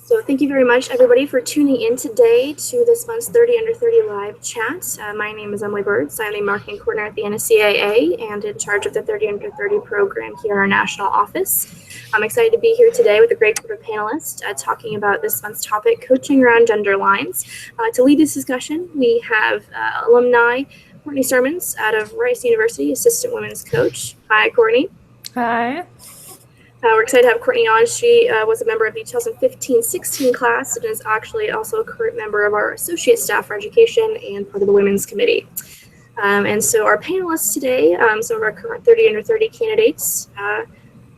So thank you very much, everybody, for tuning in today to this month's 30 Under 30 live chat. My name is Emily Birds. I'm the marketing coordinator at the NSCAA and in charge of the 30 Under 30 program here in our national office. I'm excited to be here today with a great group of panelists talking about this month's topic, coaching around gender lines. To lead this discussion, we have alumni Courtney Sirmans out of Rice University, assistant women's coach. Hi, Courtney. Hi. We're excited to have Courtney on. She was a member of the 2015-16 class and is actually also a current member of our associate staff for education and part of the women's committee. And so our panelists today, some of our current 30 Under 30 candidates.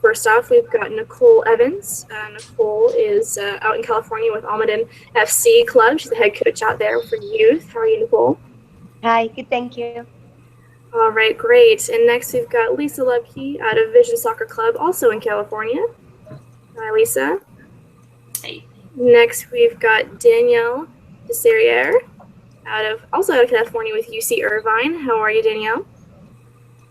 First off, we've got Nicole Evans. Nicole is out in California with Almaden FC Club. She's the head coach out there for youth. How are you, Nicole? Hi, good, thank you. All right, great. And next we've got Lisa Lubke out of Vision Soccer Club, also in California. Hi, Lisa. Hey. Next we've got Danielle de Seriere also out of California with UC Irvine. How are you, Danielle?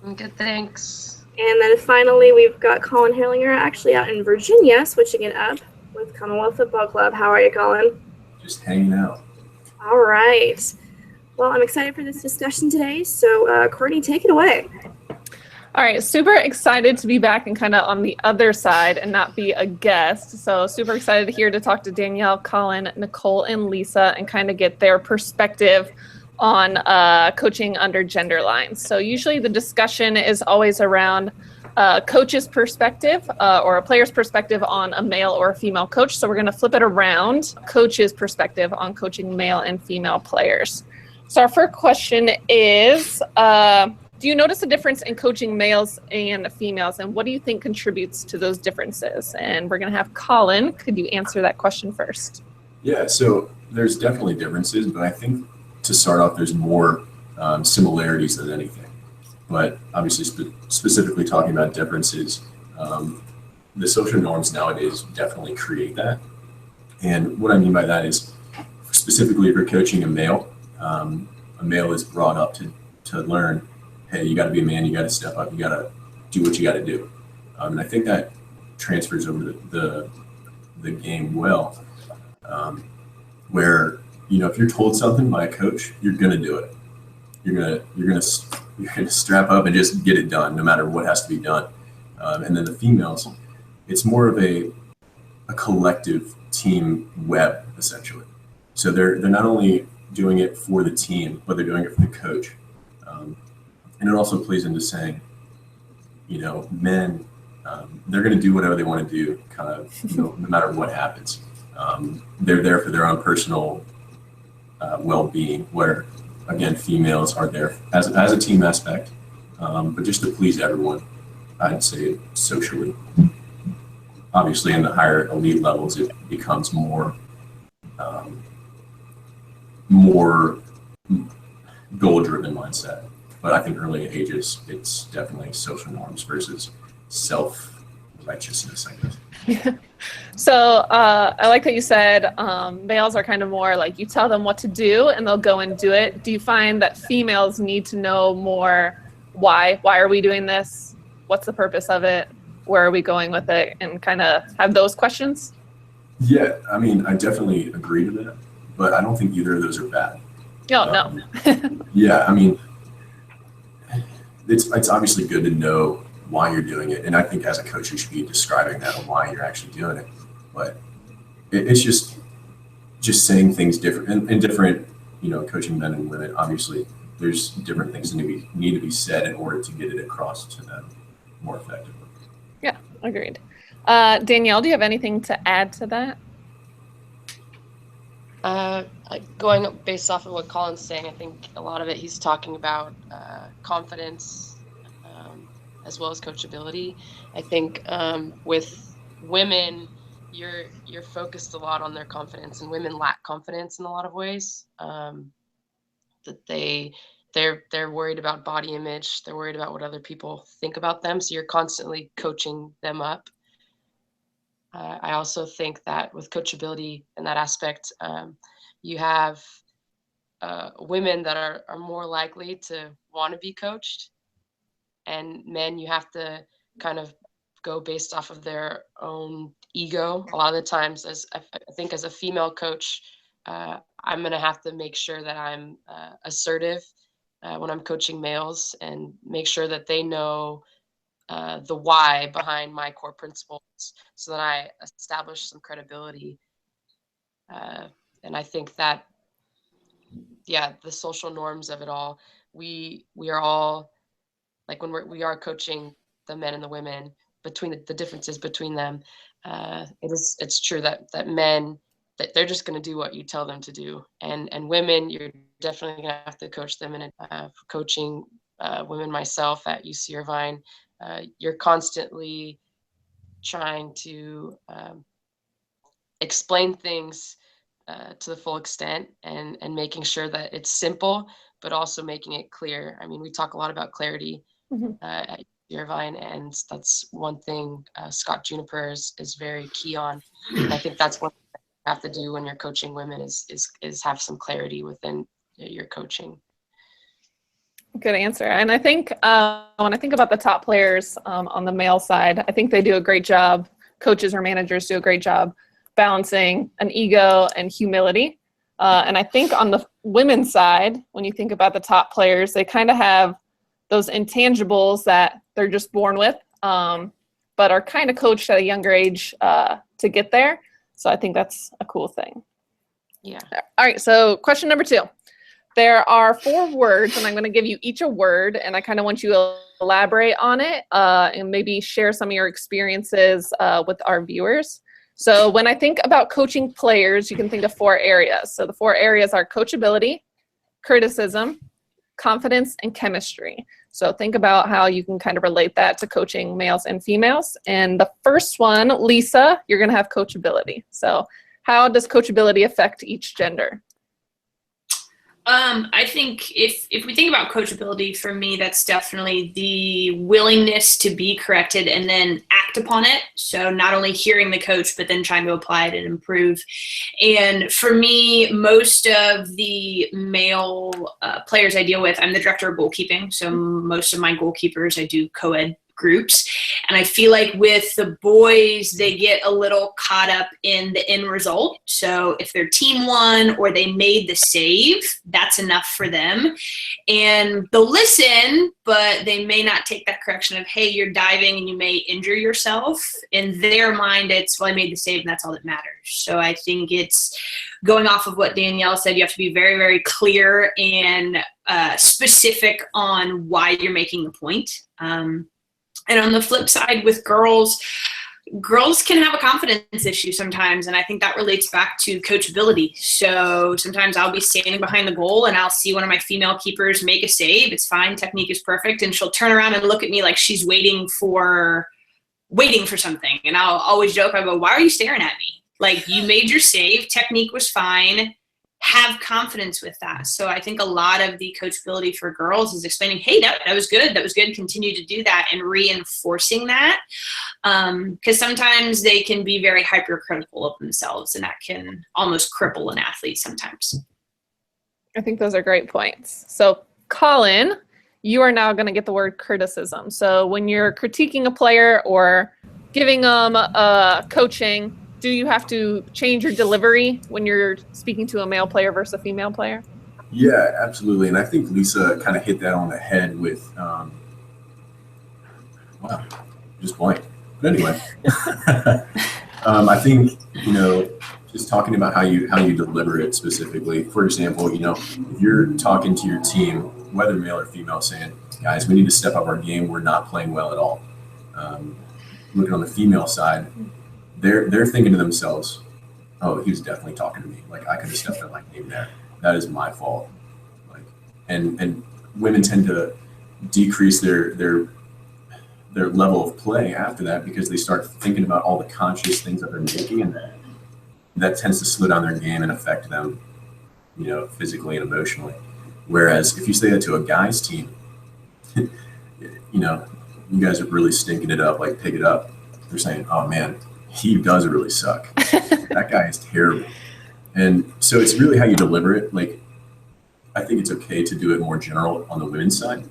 I'm good, thanks. And then finally we've got Colin Herlinger, actually out in Virginia, switching it up with Commonwealth Football Club. How are you, Colin? Just hanging out. All right. Well, I'm excited for this discussion today. So, Courtney, take it away. All right, super excited to be back and kind of on the other side and not be a guest. So super excited here to talk to Danielle, Colin, Nicole, and Lisa and kind of get their perspective on coaching under gender lines. So usually the discussion is always around a coach's perspective or a player's perspective on a male or a female coach. So we're going to flip it around, coach's perspective on coaching male and female players. So our first question is, do you notice a difference in coaching males and females, and what do you think contributes to those differences? And we're going to have Colin. Could you answer that question first? Yeah, so there's definitely differences, but I think to start off, there's more similarities than anything. But obviously, specifically talking about differences, the social norms nowadays definitely create that. And what I mean by that is, specifically if you're coaching a male is brought up to learn, hey, you got to be a man, you got to step up, you got to do what you got to do. And I think that transfers over to the game well, where, you know, if you're told something by a coach, you're going to do it. You're going to strap up and just get it done, no matter what has to be done. And then the females, it's more of a collective team web, essentially. So they're not only doing it for the team, but they're doing it for the coach. And it also plays into saying, you know, men, they're going to do whatever they want to do, kind of, you know, no matter what happens. They're there for their own personal well-being, where, again, females are there as a team aspect, but just to please everyone, I'd say socially. Obviously, in the higher elite levels, it becomes more goal-driven mindset. But I think early ages, it's definitely social norms versus self-righteousness, I guess. So I like that you said males are kind of more like you tell them what to do and they'll go and do it. Do you find that females need to know more why? Why are we doing this? What's the purpose of it? Where are we going with it? And kind of have those questions? Yeah, I mean, I definitely agree to that, but I don't think either of those are bad. No. Yeah, I mean, it's obviously good to know why you're doing it, and I think as a coach you should be describing that and why you're actually doing it. But it's just saying things different and different, you know, coaching men and women. Obviously, there's different things that need to be said in order to get it across to them more effectively. Yeah, agreed. Danielle, do you have anything to add to that? Going based off of what Colin's saying, I think a lot of it he's talking about confidence as well as coachability. I think with women, you're focused a lot on their confidence, and women lack confidence in a lot of ways. That they're worried about body image, they're worried about what other people think about them. So you're constantly coaching them up. I also think that with coachability in that aspect, you have women that are more likely to want to be coached, and men, you have to kind of go based off of their own ego. A lot of the times, as I think as a female coach, I'm going to have to make sure that I'm assertive when I'm coaching males, and make sure that they know the why behind my core principles, so that I establish some credibility. And I think that, yeah, the social norms of it all, we are all, like, when we are coaching the men and the women, between the differences between them, it's true that men, that they're just going to do what you tell them to do, and women, you're definitely going to have to coach them. And coaching women myself at UC Irvine, you're constantly trying to explain things to the full extent, and making sure that it's simple, but also making it clear. I mean, we talk a lot about clarity at Irvine, and that's one thing Scott Juniper is very key on. And I think that's what you have to do when you're coaching women, is have some clarity within your coaching. Good answer. And I think when I think about the top players on the male side, I think they do a great job. Coaches or managers do a great job balancing an ego and humility. And I think on the women's side, when you think about the top players, they kind of have those intangibles that they're just born with, but are kind of coached at a younger age to get there. So I think that's a cool thing. Yeah. All right. So question number 2. There are 4 words, and I'm going to give you each a word, and I kind of want you to elaborate on it and maybe share some of your experiences with our viewers. So when I think about coaching players, you can think of 4 areas. So the 4 areas are coachability, criticism, confidence, and chemistry. So think about how you can kind of relate that to coaching males and females. And the first one, Lisa, you're going to have coachability. So how does coachability affect each gender? I think if we think about coachability, for me, that's definitely the willingness to be corrected and then act upon it. So not only hearing the coach, but then trying to apply it and improve. And for me, most of the male players I deal with, I'm the director of goalkeeping. So most of my goalkeepers, I do co-ed groups. And I feel like with the boys, they get a little caught up in the end result. So if their team won or they made the save, that's enough for them. And they'll listen, but they may not take that correction of, hey, you're diving and you may injure yourself. In their mind, it's, well, I made the save and that's all that matters. So I think it's going off of what Danielle said, you have to be very, very clear and specific on why you're making the point. And on the flip side, with girls can have a confidence issue sometimes, and I think that relates back to coachability. So sometimes I'll be standing behind the goal and I'll see one of my female keepers make a save. It's fine, technique is perfect, and she'll turn around and look at me like she's waiting for something. And I'll always joke, I go, why are you staring at me? Like, you made your save, technique was fine. Have confidence with that. So I think a lot of the coachability for girls is explaining, hey, that was good. That was good. Continue to do that, and reinforcing that. Because sometimes they can be very hypercritical of themselves, and that can almost cripple an athlete sometimes. I think those are great points. So Colin, you are now going to get the word criticism. So when you're critiquing a player or giving them coaching, do you have to change your delivery when you're speaking to a male player versus a female player? Yeah, absolutely. And I think Lisa kind of hit that on the head with, wow, just blank. But anyway, I think, just talking about how you deliver it specifically. For example, if you're talking to your team, whether male or female, saying, guys, we need to step up our game. We're not playing well at all. Looking on the female side, they're thinking to themselves, oh, he was definitely talking to me. Like, I could have stepped up my game there. That is my fault. Like, and women tend to decrease their level of play after that, because they start thinking about all the conscious things that they're making, and that tends to slow down their game and affect them, physically and emotionally. Whereas if you say that to a guy's team, you guys are really stinking it up, like, pick it up. They're saying, oh man, he does really suck. That guy is terrible. And so it's really how you deliver it. Like, I think it's okay to do it more general on the women's side,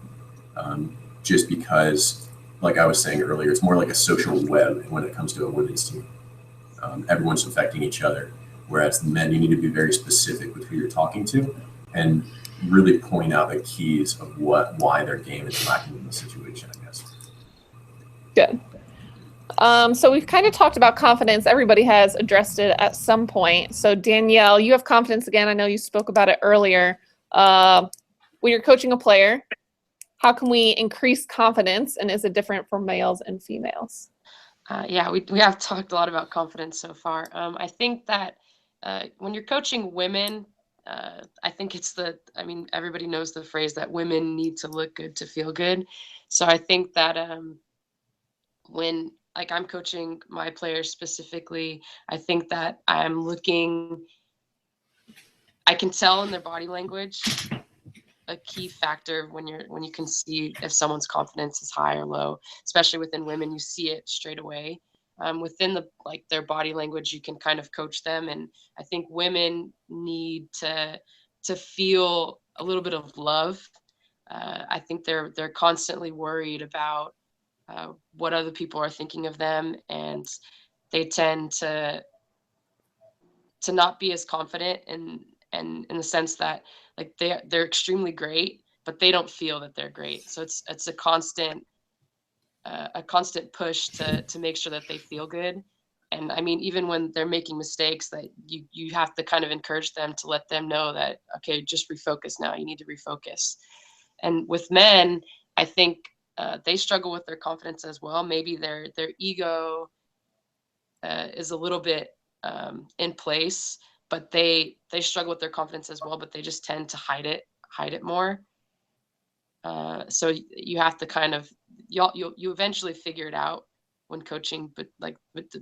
just because, like I was saying earlier, it's more like a social web when it comes to a women's team. Everyone's affecting each other. Whereas the men, you need to be very specific with who you're talking to and really point out the keys of why their game is lacking in the situation, I guess. Good. So we've kind of talked about confidence. Everybody has addressed it at some point. So Danielle, you have confidence again. I know you spoke about it earlier. When you're coaching a player, how can we increase confidence, and is it different for males and females? Yeah, we have talked a lot about confidence so far. I think that when you're coaching women, I think everybody knows the phrase that women need to look good to feel good. So I think that when I'm coaching my players specifically, I think that I can tell in their body language a key factor when you can see if someone's confidence is high or low, especially within women. You see it straight away. Within their body language, you can kind of coach them. And I think women need to feel a little bit of love. I think they're constantly worried about what other people are thinking of them, and they tend to not be as confident and in the sense that they're extremely great, but they don't feel that they're great. So it's a constant push to make sure that they feel good. And I mean, even when they're making mistakes, that you have to kind of encourage them to let them know that, okay, just refocus now. You need to refocus. And with men, I think they struggle with their confidence as well. Maybe their ego is a little bit in place, but they struggle with their confidence as well, but they just tend to hide it more. So you have to kind of, you eventually figure it out when coaching, but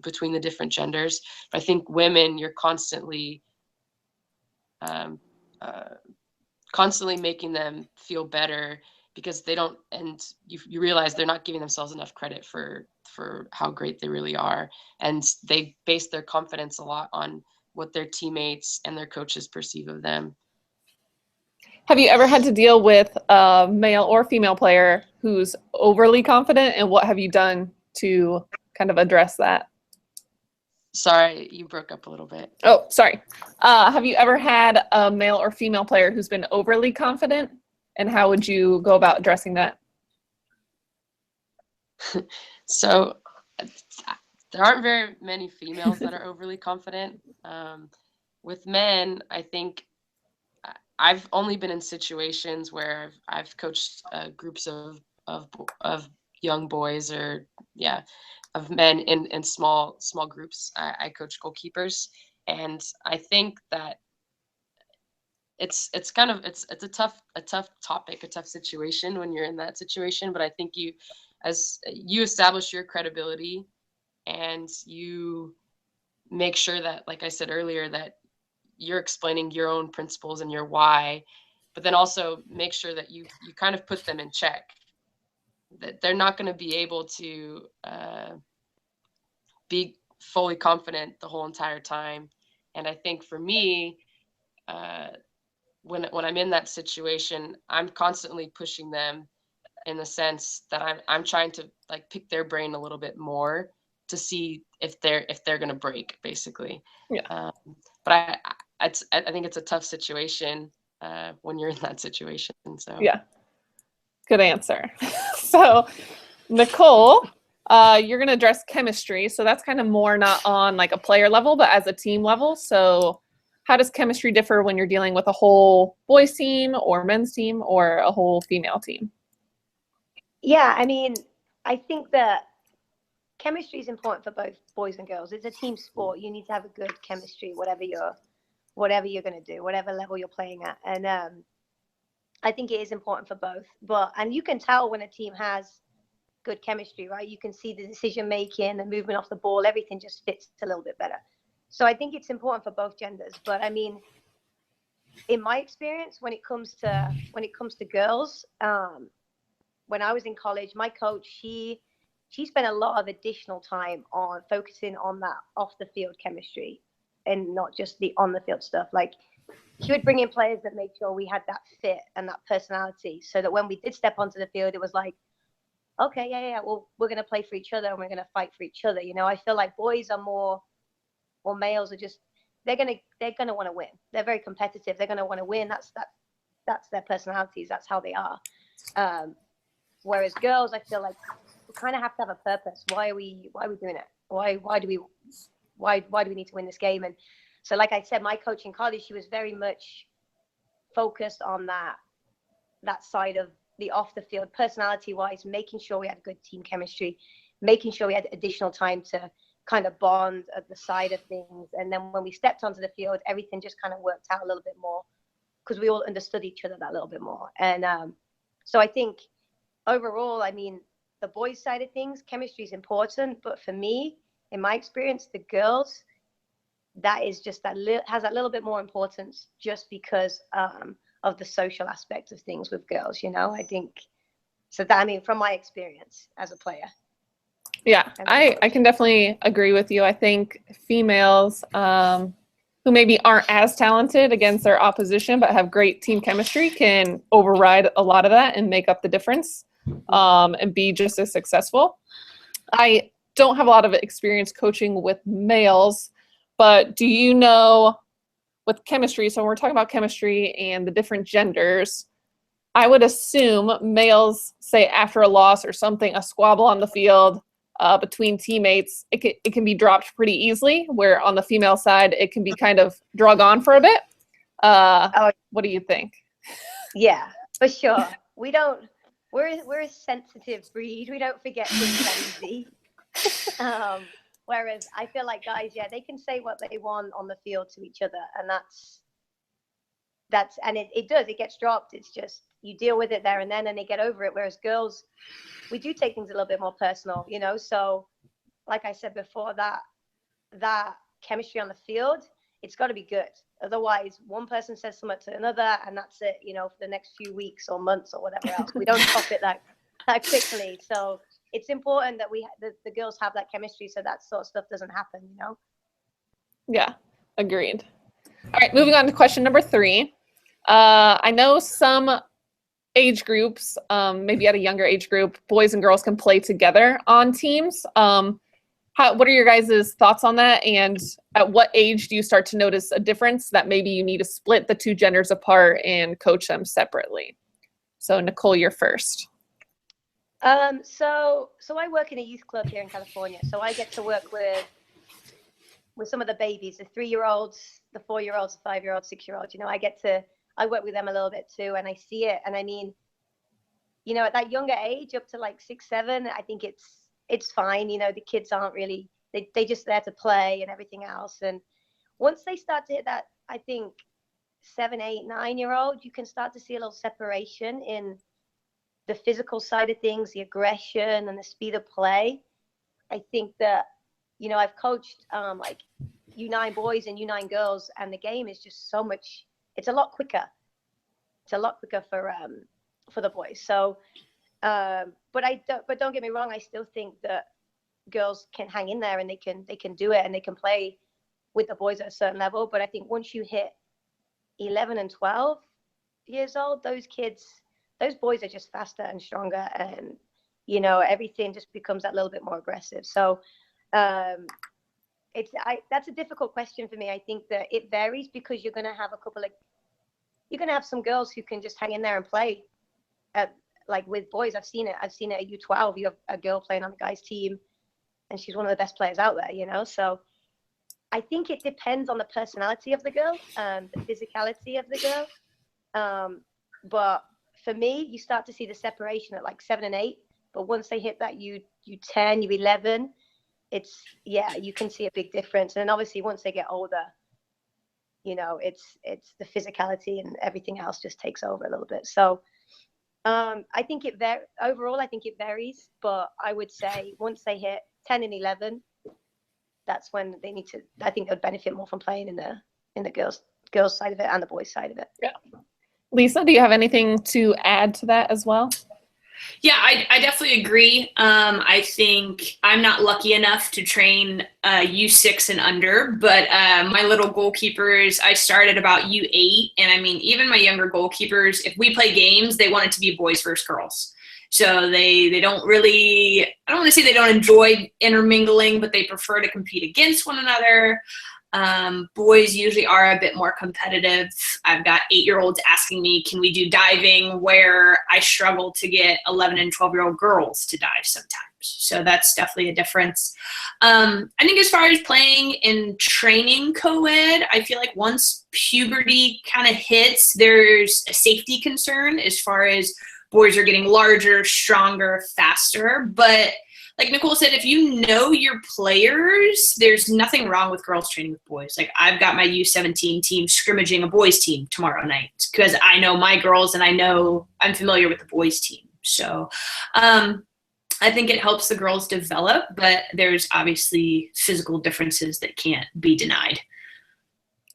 between the different genders. But I think women, you're constantly making them feel better, because they don't, and you realize they're not giving themselves enough credit for how great they really are. And they base their confidence a lot on what their teammates and their coaches perceive of them. Have you ever had to deal with a male or female player who's overly confident, and what have you done to kind of address that? Sorry, you broke up a little bit. Oh, sorry. Have you ever had a male or female player who's been overly confident, and how would you go about addressing that? So there aren't very many females that are overly confident. With men, I think I've only been in situations where I've coached groups of young boys, or of men in small groups. I coach goalkeepers, and I think that it's a tough topic, a tough situation when you're in that situation. But I think you establish your credibility, and you make sure that, like I said earlier, that you're explaining your own principles and your why, but then also make sure that you kind of put them in check, that they're not going to be able to be fully confident the whole entire time. And I think for me, when I'm in that situation, I'm constantly pushing them, in the sense that I'm trying to pick their brain a little bit more to see if they're going to break, basically. Yeah. But I think it's a tough situation when you're in that situation. So Yeah, good answer. So Nicole, you're going to address chemistry. So that's kind of more not on a player level, but as a team level. So how does chemistry differ when you're dealing with a whole boys team or men's team or a whole female team? Yeah, I mean, I think that chemistry is important for both boys and girls. It's a team sport. You need to have a good chemistry, whatever you're going to do, whatever level you're playing at. And I think it is important for both. And you can tell when a team has good chemistry, right? You can see the decision making, the movement off the ball, everything just fits a little bit better. So I think it's important for both genders. But I mean, in my experience, when it comes to girls, when I was in college, my coach, she spent a lot of additional time on focusing on that off the field chemistry, and not just the on the field stuff. She would bring in players that made sure we had that fit and that personality, so that when we did step onto the field, it was like, okay, yeah, well, we're going to play for each other and we're going to fight for each other. I feel like boys are more, or males are just, they're gonna want to win. They're very competitive. They're gonna want to win. That's their personalities. That's how they are. Whereas girls, I feel like we kind of have to have a purpose. Why are we doing it? Why do we need to win this game? And so, like I said, my coach in college, she was very much focused on that side of the off the field, personality wise, making sure we had good team chemistry, making sure we had additional time to kind of bond at the side of things. And then when we stepped onto the field, everything just kind of worked out a little bit more because we all understood each other that little bit more. And so I think overall, I mean, the boys side of things, chemistry is important, but for me, in my experience, the girls, that is just has that little bit more importance just because of the social aspect of things with girls, you know. I think so. That, I mean, from my experience as a player. Yeah, I can definitely agree with you. I think females who maybe aren't as talented against their opposition but have great team chemistry can override a lot of that and make up the difference and be just as successful. I don't have a lot of experience coaching with males, but do you know with chemistry, so when we're talking about chemistry and the different genders, I would assume males, say after a loss or something, a squabble on the field between teammates, it can be dropped pretty easily, where on the female side, it can be kind of drug on for a bit. What do you think? Yeah, for sure. We're a sensitive breed. We don't forget things that easy. Whereas I feel like guys, yeah, they can say what they want on the field to each other, and and it gets dropped. It's just you deal with it there and then, and they get over it. Whereas girls, we do take things a little bit more personal, you know. So, like I said before, that chemistry on the field, it's got to be good. Otherwise, one person says something to another, and that's it, you know, for the next few weeks or months or whatever else. We don't stop it that quickly. So it's important that the girls have that chemistry so that sort of stuff doesn't happen, you know? Yeah, agreed. All right, moving on to question number 3. I know some age groups, maybe at a younger age group, boys and girls can play together on teams. What are your guys' thoughts on that? And at what age do you start to notice a difference that maybe you need to split the two genders apart and coach them separately? So Nicole, you're first. So I work in a youth club here in California. So I get to work with some of the babies, the 3-year-olds, the 4-year-olds, the 5-year-olds, 6-year-olds. You know, I work with them a little bit too, and I see it. And I mean, you know, at that younger age, up to like 6, 7, I think it's fine. You know, the kids aren't really, they just there to play and everything else. And once they start to hit that, I think 7, 8, 9-year-old, you can start to see a little separation in the physical side of things, the aggression and the speed of play. I think that, you know, I've coached like U9 boys and U9 girls, and the game is just so much, it's a lot quicker. It's a lot quicker for the boys. So, but don't get me wrong, I still think that girls can hang in there and they can do it and they can play with the boys at a certain level. But I think once you hit 11 and 12 years old, those boys are just faster and stronger, and you know, everything just becomes that little bit more aggressive. So that's a difficult question for me. I think that it varies because you're going to have some girls who can just hang in there and play like with boys. I've seen it at U12. You have a girl playing on the guys team and she's one of the best players out there, you know. So I think it depends on the personality of the girl, the physicality of the girl. But for me, you start to see the separation at like 7 and 8. But once they hit that U10, U11, you can see a big difference. And obviously, once they get older, you know, it's the physicality and everything else just takes over a little bit. So I think overall, I think it varies. But I would say once they hit 10 and 11, that's when they need to. I think they'd benefit more from playing in the girls side of it and the boys side of it. Yeah. Lisa, do you have anything to add to that as well? Yeah, I definitely agree. I think I'm not lucky enough to train U6 and under, but my little goalkeepers, I started about U8. And I mean, even my younger goalkeepers, if we play games, they want it to be boys versus girls. So they don't really, I don't want to say they don't enjoy intermingling, but they prefer to compete against one another. Boys usually are a bit more competitive. I've got 8-year-olds asking me, can we do diving, where I struggle to get 11 and 12-year-old girls to dive sometimes. So that's definitely a difference. I think as far as playing and training co-ed, I feel like once puberty kind of hits, there's a safety concern as far as boys are getting larger, stronger, faster. But like Nicole said, if you know your players, there's nothing wrong with girls training with boys. Like I've got my U17 team scrimmaging a boys team tomorrow night because I know my girls and I know I'm familiar with the boys team. So I think it helps the girls develop, but there's obviously physical differences that can't be denied.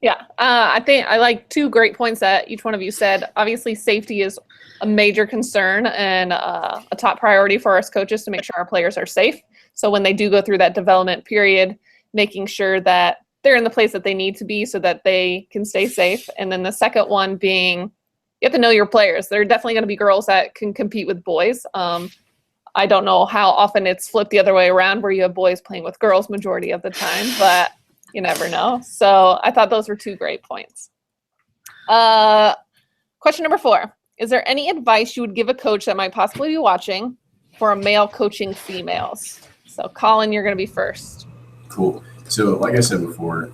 Yeah, I think I like 2 great points that each one of you said. Obviously, safety is a major concern and a top priority for us coaches to make sure our players are safe. So when they do go through that development period, making sure that they're in the place that they need to be so that they can stay safe. And then the second one being, you have to know your players. There are definitely going to be girls that can compete with boys. I don't know how often it's flipped the other way around where you have boys playing with girls majority of the time, but you never know. So I thought those were 2 great points. Question number 4. Is there any advice you would give a coach that might possibly be watching for a male coaching females? So Colin, you're going to be first. Cool. So like I said before,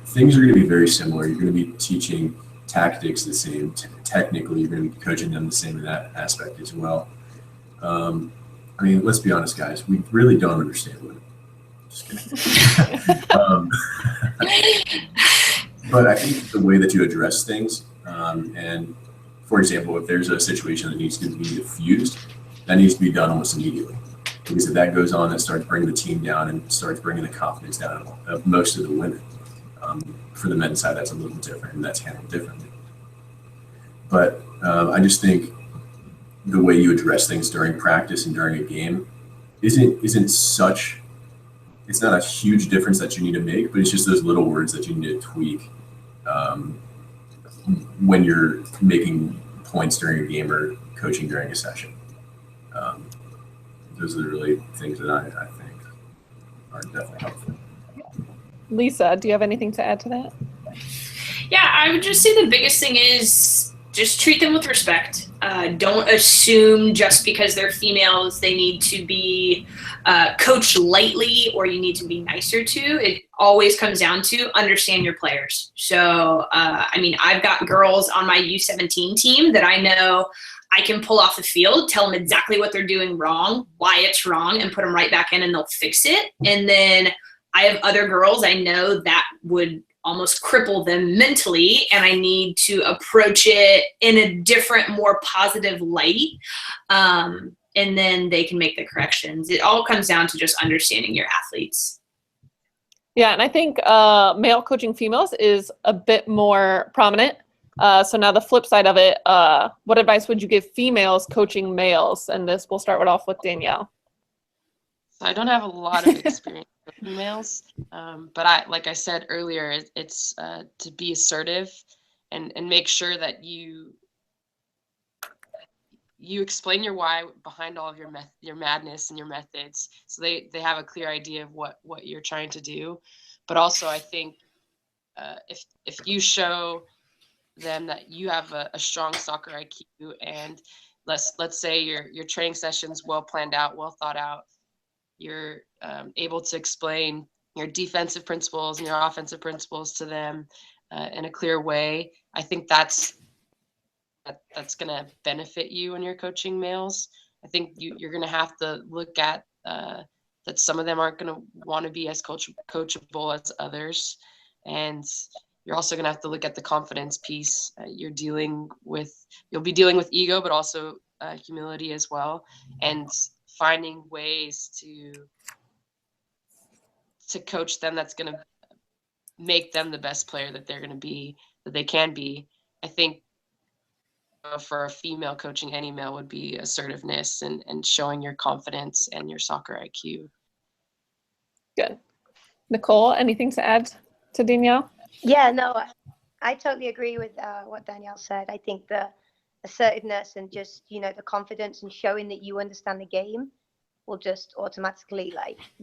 things are going to be very similar. You're going to be teaching tactics the same. Technically, you're going to be coaching them the same in that aspect as well. I mean, let's be honest, guys. We really don't understand women. Just kidding. But I think the way that you address things, and for example, if there's a situation that needs to be diffused, that needs to be done almost immediately. Because if that goes on, that starts bringing the team down and starts bringing the confidence down of most of the women. For the men's side, that's a little different, and that's handled differently. But I just think the way you address things during practice and during a game isn't such. It's not a huge difference that you need to make, but it's just those little words that you need to tweak when you're making points during a game or coaching during a session. Those are the really things that I think are definitely helpful. Lisa, do you have anything to add to that? Yeah, I would just say the biggest thing is just treat them with respect. Don't assume just because they're females they need to be coached lightly or you need to be nicer to. It always comes down to understand your players. So, I mean, I've got girls on my U17 team that I know I can pull off the field, tell them exactly what they're doing wrong, why it's wrong, and put them right back in and they'll fix it. And then I have other girls I know that would almost cripple them mentally, and I need to approach it in a different, more positive light. And then they can make the corrections. It all comes down to just understanding your athletes. Yeah, and I think male coaching females is a bit more prominent. So now the flip side of it, what advice would you give females coaching males? And this, we'll start off with Danielle. So I don't have a lot of experience with females, but like I said earlier, it's to be assertive and make sure that you explain your why behind all of your madness and your methods, so they have a clear idea of what you're trying to do. But also, I think if you show them that you have a strong soccer IQ, and let's say your training session's well planned out, well thought out, you're able to explain your defensive principles and your offensive principles to them in a clear way, I think that's going to benefit you when you're coaching males. I think you're going to have to look at that some of them aren't going to want to be as coachable as others. And you're also going to have to look at the confidence piece. You'll be dealing with ego, but also humility as well. And finding ways to coach them that's going to make them the best player that they're going to be, that they can be. I think for a female coaching any male would be assertiveness and showing your confidence and your soccer IQ. Good. Nicole, anything to add to Danielle? Yeah, no, I totally agree with what Danielle said. I think the assertiveness and just, the confidence and showing that you understand the game will just automatically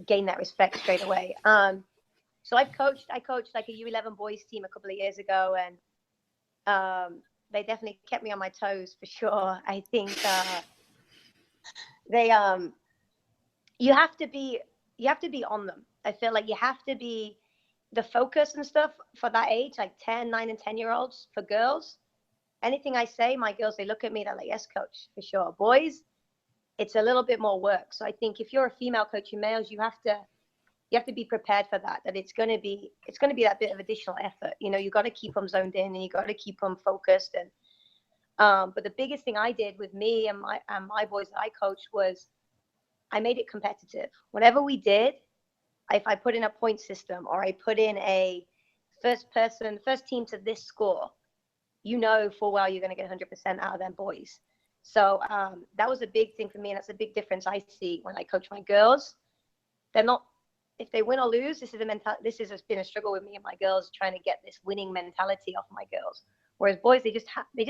gain that respect straight away. So I coached like a U11 boys team a couple of years ago, and they definitely kept me on my toes for sure. I think you have to be on them. I feel like you have to be the focus and stuff for that age, like 10, 9, and 10-year-olds. For girls, anything I say, my girls, they look at me, they're like, yes, coach, for sure. Boys, it's a little bit more work. So I think if you're a female coaching males, you have to be prepared for that it's going to be that bit of additional effort. You got to keep them zoned in, and you got to keep them focused. And but the biggest thing I did with me and my boys that I coached was I made it competitive. Whatever we did, if I put in a point system or I put in a first team to this score, full well you're going to get 100% out of them boys. So that was a big thing for me, and that's a big difference I see when I coach my girls. They're not, if they win or lose, this has been a struggle with me and my girls, trying to get this winning mentality off my girls. Whereas boys, they just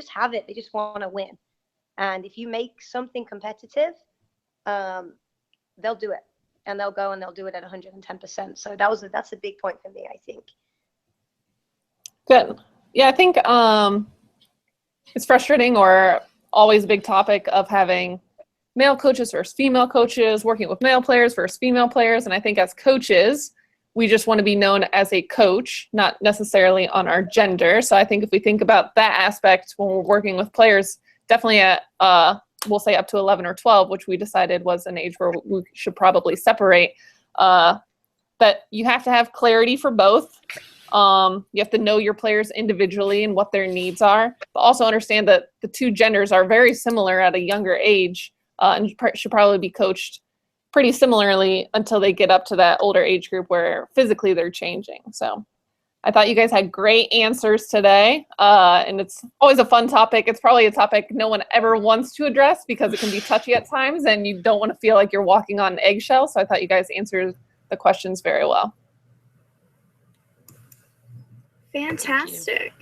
have it. They just want to win. And if you make something competitive, they'll do it, and they'll go and they'll do it at 110%. So that's a big point for me, I think. Good. Yeah, I think it's frustrating, or always a big topic of having male coaches versus female coaches, working with male players versus female players. And I think as coaches, we just want to be known as a coach, not necessarily on our gender. So I think if we think about that aspect when we're working with players, definitely at, we'll say up to 11 or 12, which we decided was an age where we should probably separate, that you have to have clarity for both. You have to know your players individually and what their needs are, but also understand that the two genders are very similar at a younger age, and should probably be coached pretty similarly until they get up to that older age group where physically they're changing. So I thought you guys had great answers today, and it's always a fun topic. It's probably a topic no one ever wants to address because it can be touchy at times, and you don't want to feel like you're walking on eggshells. So I thought you guys answered the questions very well. Fantastic.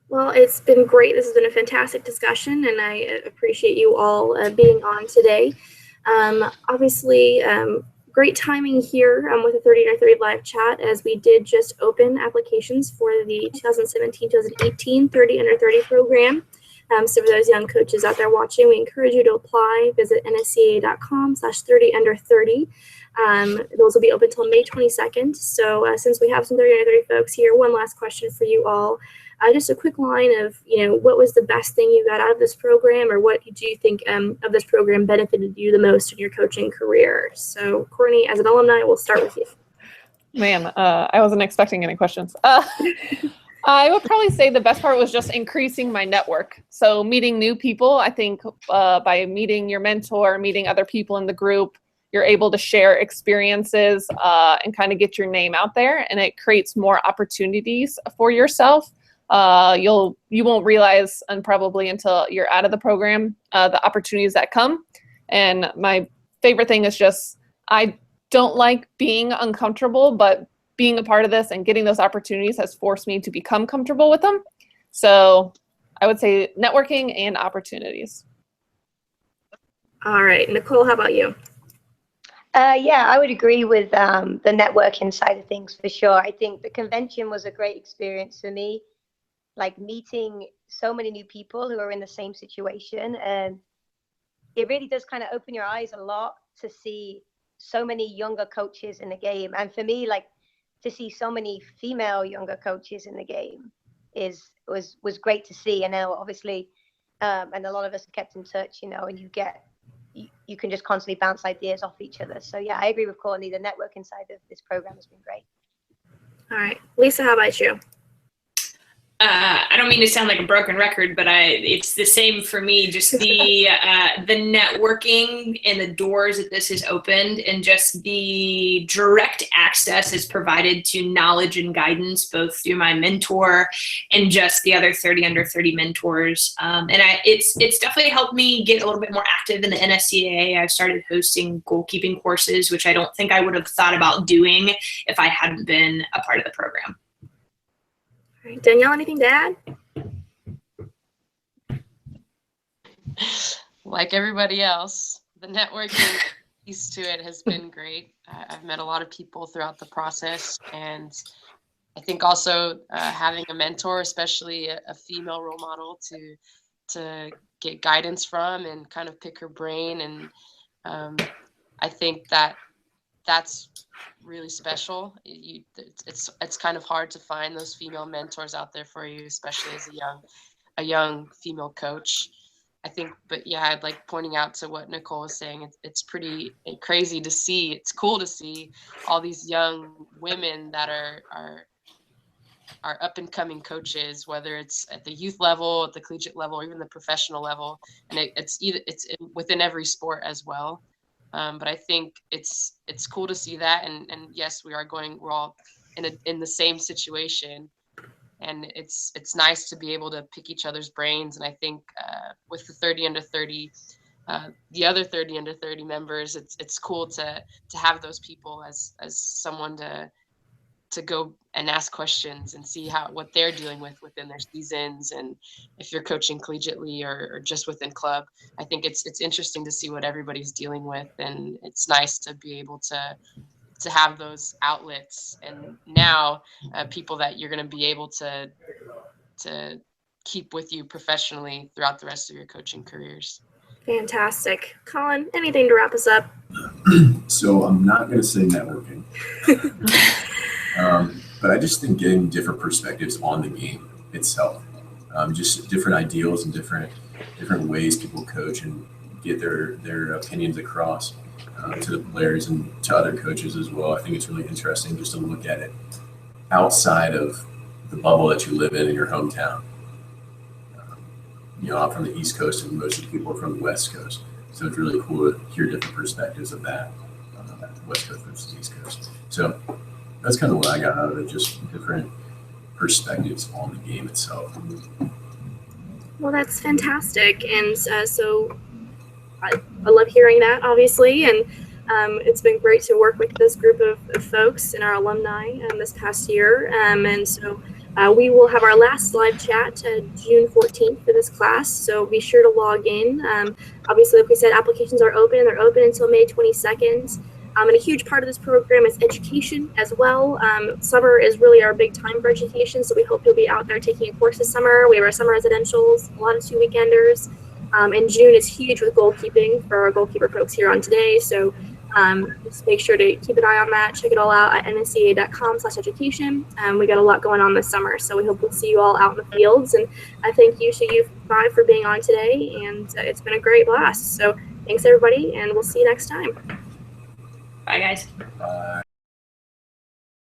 Well, it's been great. This has been a fantastic discussion, and I appreciate you all being on today. Obviously, great timing here with the 30 Under 30 live chat, as we did just open applications for the 2017-2018 30 Under 30 program. So for those young coaches out there watching, we encourage you to apply. Visit nsca.com/30under30. Those will be open until May 22nd. So since we have some 30 Under 30 folks here, one last question for you all. Just a quick line of, what was the best thing you got out of this program, or what do you think of this program benefited you the most in your coaching career? So Courtney, as an alumni, we'll start with you. Man, I wasn't expecting any questions. I would probably say the best part was just increasing my network. So meeting new people, I think by meeting your mentor, meeting other people in the group, you're able to share experiences and kind of get your name out there, and it creates more opportunities for yourself. You won't realize, and probably until you're out of the program, the opportunities that come. And my favorite thing is just, I don't like being uncomfortable, but being a part of this and getting those opportunities has forced me to become comfortable with them. So I would say networking and opportunities. All right, Nicole, how about you? Yeah, I would agree with the networking side of things for sure. I think the convention was a great experience for me, like meeting so many new people who are in the same situation. And it really does kind of open your eyes a lot to see so many younger coaches in the game. And for me, like, to see so many female younger coaches in the game was great to see. And now obviously, and a lot of us have kept in touch, and you can just constantly bounce ideas off each other. So yeah, I agree with Courtney. The networking side of this program has been great. All right, Lisa, how about you? I don't mean to sound like a broken record, but it's the same for me. Just the networking and the doors that this has opened, and just the direct access is provided to knowledge and guidance, both through my mentor and just the other 30 Under 30 mentors. And it's definitely helped me get a little bit more active in the NSCAA. I've started hosting goalkeeping courses, which I don't think I would have thought about doing if I hadn't been a part of the program. All right, Danielle, anything to add? Like everybody else, the networking piece to it has been great. I've met a lot of people throughout the process, and I think also having a mentor, especially a female role model to get guidance from and kind of pick her brain. And I think that's really special. It's kind of hard to find those female mentors out there for you, especially as a young female coach. I think, but yeah, I'd like pointing out to what Nicole was saying. It's pretty crazy to see. It's cool to see all these young women that are up and coming coaches, whether it's at the youth level, at the collegiate level, or even the professional level. And it's within every sport as well. But I think it's cool to see that. And yes, we're all in the same situation. And it's nice to be able to pick each other's brains. And I think with the 30 under 30, the other 30 under 30 members, it's cool to have those people as someone to go and ask questions and see what they're dealing with within their seasons. And if you're coaching collegiately or just within club, I think it's interesting to see what everybody's dealing with. And it's nice to be able to have those outlets, and now people that you're going to be able to keep with you professionally throughout the rest of your coaching careers. Fantastic. Colin, anything to wrap us up? So I'm not going to say networking, but I just think getting different perspectives on the game itself, just different ideals and different ways people coach and get their opinions across to the players and to other coaches as well. I think it's really interesting just to look at it outside of the bubble that you live in your hometown. I'm from the East Coast and most of the people are from the West Coast. So it's really cool to hear different perspectives of that, West Coast versus East Coast. So that's kind of what I got out of it, just different perspectives on the game itself. Well, that's fantastic. And so I love hearing that, obviously. And it's been great to work with this group of folks and our alumni this past year. And so we will have our last live chat June 14th for this class. So be sure to log in. Obviously, like we said, applications are open. They're open until May 22nd. And a huge part of this program is education as well. Summer is really our big time for education. So we hope you'll be out there taking a course this summer. We have our summer residentials, a lot of 2-weekenders. And June is huge with goalkeeping for our goalkeeper folks here on today. So just make sure to keep an eye on that. Check it all out at nsca.com/education. We got a lot going on this summer, so we hope we'll see you all out in the fields. And I thank you to you 5 for being on today, and it's been a great blast. So thanks everybody, and we'll see you next time. Bye guys. Bye.